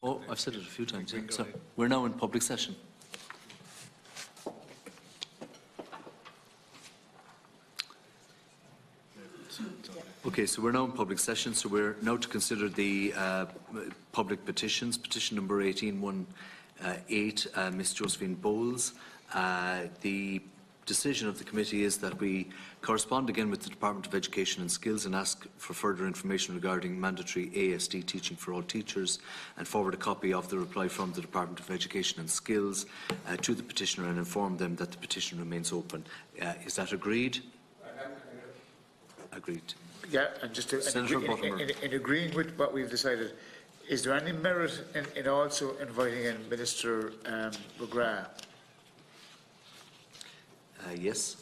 Oh, I've said it a few times. Yeah. So we're now in public session. Okay, so we're now in public session, so we're now to consider the public petitions. Petition number 1818, Ms Josephine Bowles. The decision of the committee is that we correspond again with the Department of Education and Skills and ask for further information regarding mandatory ASD teaching for all teachers, and forward a copy of the reply from the Department of Education and Skills to the petitioner and inform them that the petition remains open. Is that agreed? Agreed. Yeah, and just to, in agreeing with what we've decided, is there any merit in also inviting in Minister McGrath? Yes.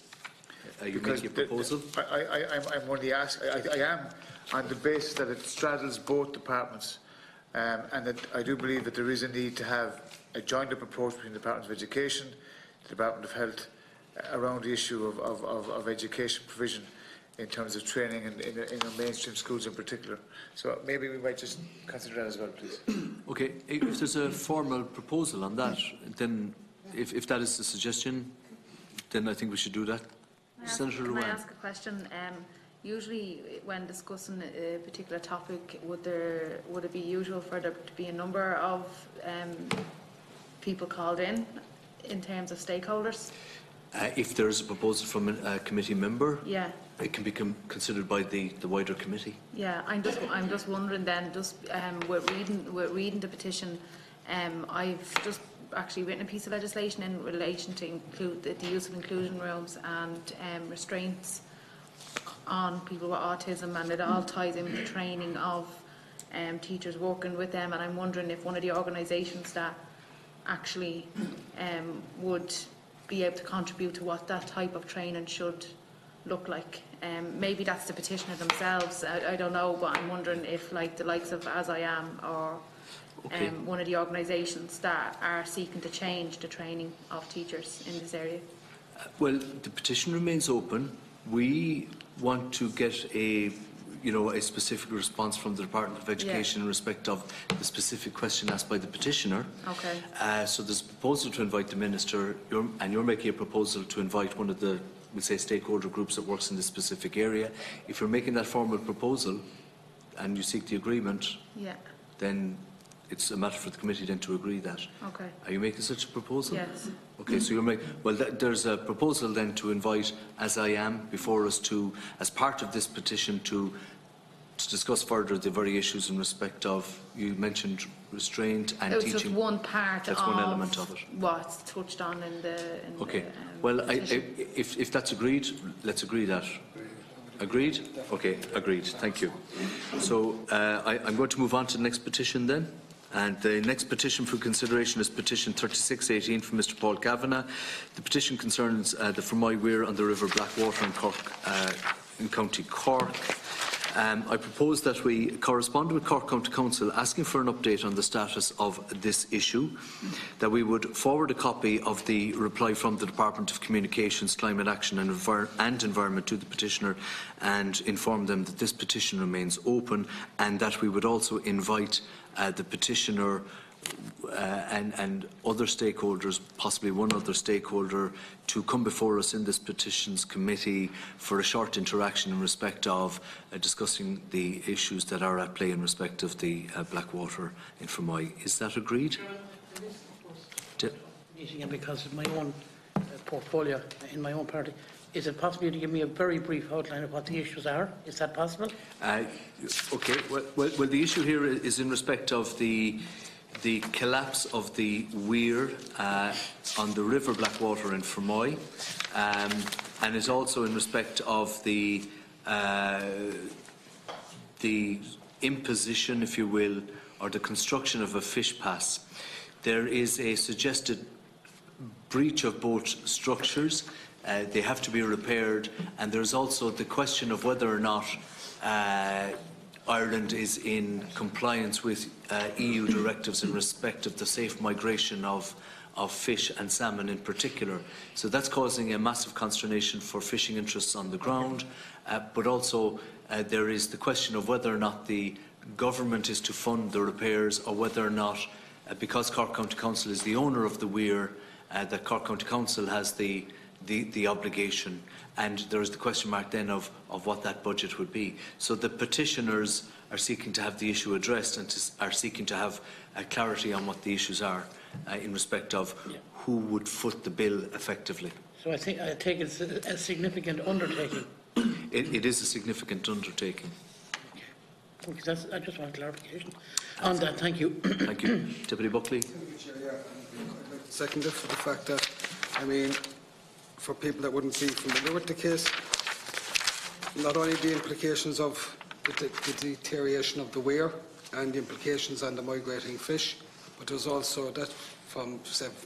Are you making a proposal? I'm only asking. I am on the basis that it straddles both departments, and that I do believe that there is a need to have a joined-up approach between the Department of Education, the Department of Health, around the issue of education provision in terms of training in our mainstream schools in particular. So maybe we might just consider that as well, please. Okay, if there's a formal proposal on that, then if that is the suggestion, then I think we should do that. Can I ask a question? Usually when discussing a particular topic, would it be usual for there to be a number of people called in terms of stakeholders? If there is a proposal from a committee member, yeah, it can be considered by the wider committee. Yeah, I'm just wondering then. Just we're reading the petition. I've just actually written a piece of legislation in relation to include the use of inclusion rooms and restraints on people with autism, and it all ties in with the training of teachers working with them. And I'm wondering if one of the organisations that actually would be able to contribute to what that type of training should look like. Maybe that's the petitioner themselves. I don't know, but I'm wondering if, like the likes of As I Am or one of the organisations that are seeking to change the training of teachers in this area. Well, the petition remains open. We want to get a specific response from the Department of Education in respect of the specific question asked by the petitioner. Okay. So there's a proposal to invite the Minister, and you're making a proposal to invite one of the, we'll say, stakeholder groups that works in this specific area. If you're making that formal proposal and you seek the agreement, then it's a matter for the committee then to agree that. Okay. Are you making such a proposal? Yes. Okay, so you're making, well, there's a proposal then to invite As I Am before us to, as part of this petition, to discuss further the very issues in respect of, you mentioned restraint and teaching. It's just one part. That's one element of it. What's touched on in the well, if that's agreed, let's agree that. Agreed? Okay, agreed. Thank you. So I'm going to move on to the next petition then. And the next petition for consideration is petition 3618 from Mr Paul Kavanagh. The petition concerns the Fermoy Weir on the River Blackwater in Cork, in County Cork. I propose that we correspond with Cork County Council asking for an update on the status of this issue, that we would forward a copy of the reply from the Department of Communications, Climate Action and Environment to the petitioner and inform them that this petition remains open, and that we would also invite the petitioner and other stakeholders, possibly one other stakeholder, to come before us in this petitions committee for a short interaction in respect of discussing the issues that are at play in respect of the Blackwater in Fermoy. Is that agreed? Because of my own portfolio in my own party, is it possible to give me a very brief outline of what the issues are? Is that possible? Okay. Well, the issue here is in respect of the collapse of the weir on the River Blackwater in Fermoy, and is also in respect of the imposition, if you will, or the construction of a fish pass. There is a suggested breach of both structures. They have to be repaired, and there's also the question of whether or not Ireland is in compliance with EU directives in respect of the safe migration of fish and salmon in particular. So that's causing a massive consternation for fishing interests on the ground, but also there is the question of whether or not the government is to fund the repairs, or whether or not, because Cork County Council is the owner of the weir, that Cork County Council has the obligation, and there is the question mark then of what that budget would be. So the petitioners are seeking to have the issue addressed and are seeking to have clarity on what the issues are in respect of who would foot the bill effectively. So I take it's a significant undertaking. It is a significant undertaking. Okay, I just want clarification on that. Thank you. Thank you. Deputy Buckley. I'd like to second it for the fact that, I mean, for people that wouldn't be familiar with the case, not only the implications of the deterioration of the weir and the implications on the migrating fish, but there's also that from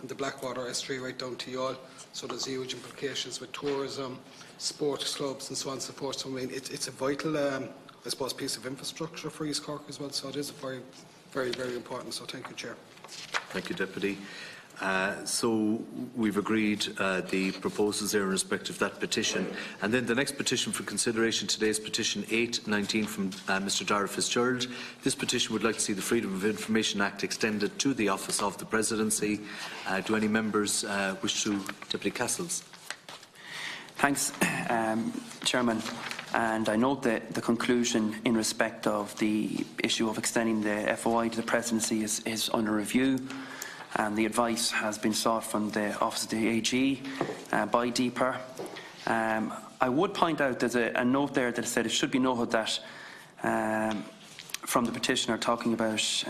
the Blackwater estuary right down to Youghal, so there's huge implications with tourism, sports clubs and so on and so forth. So I mean, it's a vital, I suppose, piece of infrastructure for East Cork as well, so it is very, very, very important. So thank you, Chair. Thank you, Deputy. So we've agreed the proposals there in respect of that petition. And then the next petition for consideration today is petition 819 from Mr Dara Fitzgerald. This petition would like to see the Freedom of Information Act extended to the Office of the Presidency. Do any members wish to? Deputy Cassells. Thanks, Chairman. And I note that the conclusion in respect of the issue of extending the FOI to the Presidency is under review. And the advice has been sought from the Office of the AG by DPER. I would point out there's a note there that said it should be noted that from the petitioner talking about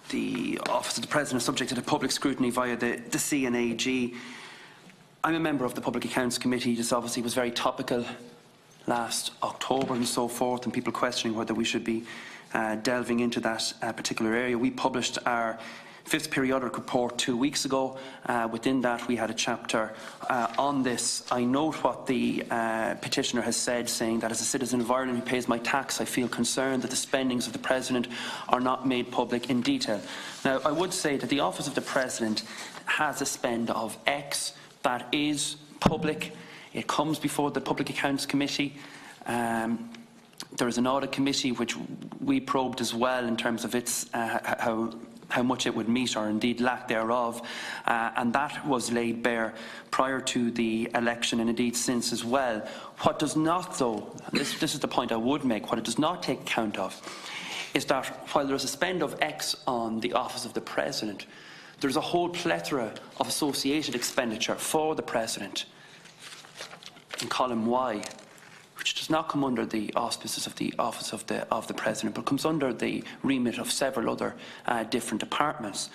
the Office of the President subject to the public scrutiny via the CNAG. I'm a member of the Public Accounts Committee. This obviously was very topical last October and so forth, and people questioning whether we should be delving into that particular area. We published our 5th periodic report 2 weeks ago. Within that, we had a chapter on this. I note what the petitioner has said, saying that as a citizen of Ireland who pays my tax, I feel concerned that the spendings of the President are not made public in detail. Now, I would say that the Office of the President has a spend of X that is public. It comes before the Public Accounts Committee. There is an audit committee which we probed as well in terms of its how much it would meet or indeed lack thereof, and that was laid bare prior to the election and indeed since as well. What does not, though, and this is the point I would make, what it does not take account of is that while there is a spend of X on the Office of the President, there is a whole plethora of associated expenditure for the President in column Y, which does not come under the auspices of the Office of the President, but comes under the remit of several other different departments.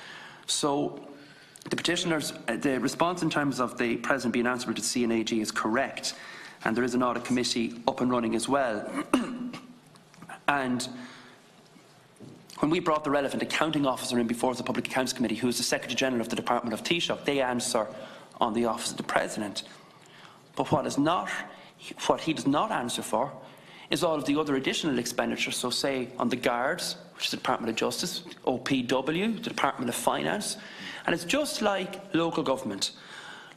So the petitioners, the response in terms of the President being answerable to CNAG is correct, and there is an audit committee up and running as well. And when we brought the relevant accounting officer in before the Public Accounts Committee, who is the Secretary General of the Department of Taoiseach, they answer on the Office of the President. But what he does not answer for is all of the other additional expenditure. So say on the Guards, which is the Department of Justice, OPW, the Department of Finance, and it's just like local government.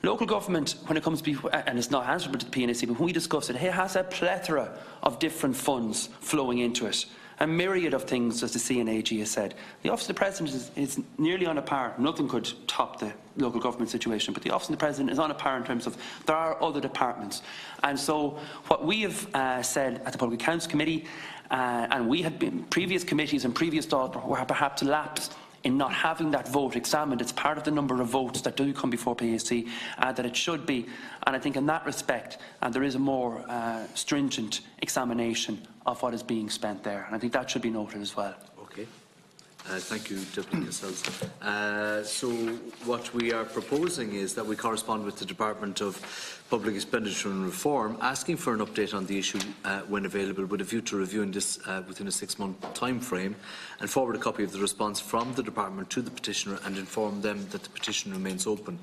Local government, when it comes to, and it's not answerable to the PNAC, but when we discuss it, it has a plethora of different funds flowing into it. A myriad of things, as the CNAG has said. The Office of the President is nearly on a par. Nothing could top the local government situation, but the Office of the President is on a par in terms of there are other departments. And so what we have said at the Public Accounts Committee, and we had been, previous committees and previous thoughts were perhaps lapsed in not having that vote examined. It's part of the number of votes that do come before PAC, that it should be. And I think in that respect, there is a more stringent examination of what is being spent there. And I think that should be noted as well. Okay. Thank you, Deputy Cassells. So what we are proposing is that we correspond with the Department of Public Expenditure and Reform, asking for an update on the issue when available, with a view to reviewing this within a 6-month time frame, and forward a copy of the response from the Department to the petitioner and inform them that the petition remains open.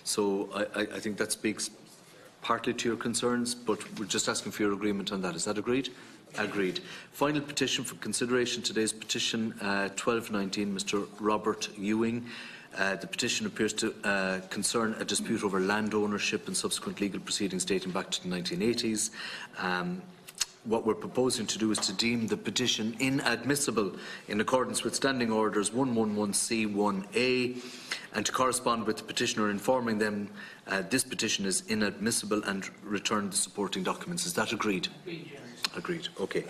So I think that speaks partly to your concerns, but we're just asking for your agreement on that. Is that agreed? Agreed. Final petition for consideration today is petition 1219, Mr Robert Ewing. The petition appears to concern a dispute over land ownership and subsequent legal proceedings dating back to the 1980s. what we're proposing to do is to deem the petition inadmissible in accordance with Standing Orders 111C1A, and to correspond with the petitioner, informing them this petition is inadmissible and return the supporting documents. Is that agreed? Agreed. Okay.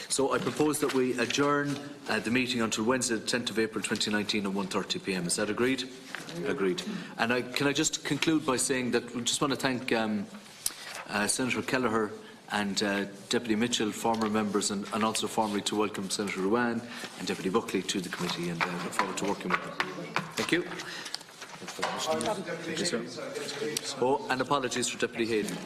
So I propose that we adjourn the meeting until Wednesday, the 10th of April 2019 at 1:30 p.m. Is that agreed? Agreed. And can I just conclude by saying that we just want to thank Senator Kelleher and Deputy Mitchell, former members, and also formally to welcome Senator Ruane and Deputy Buckley to the committee, and look forward to working with them. Thank you. Thank you, sir. Oh, and apologies for Deputy Heydon.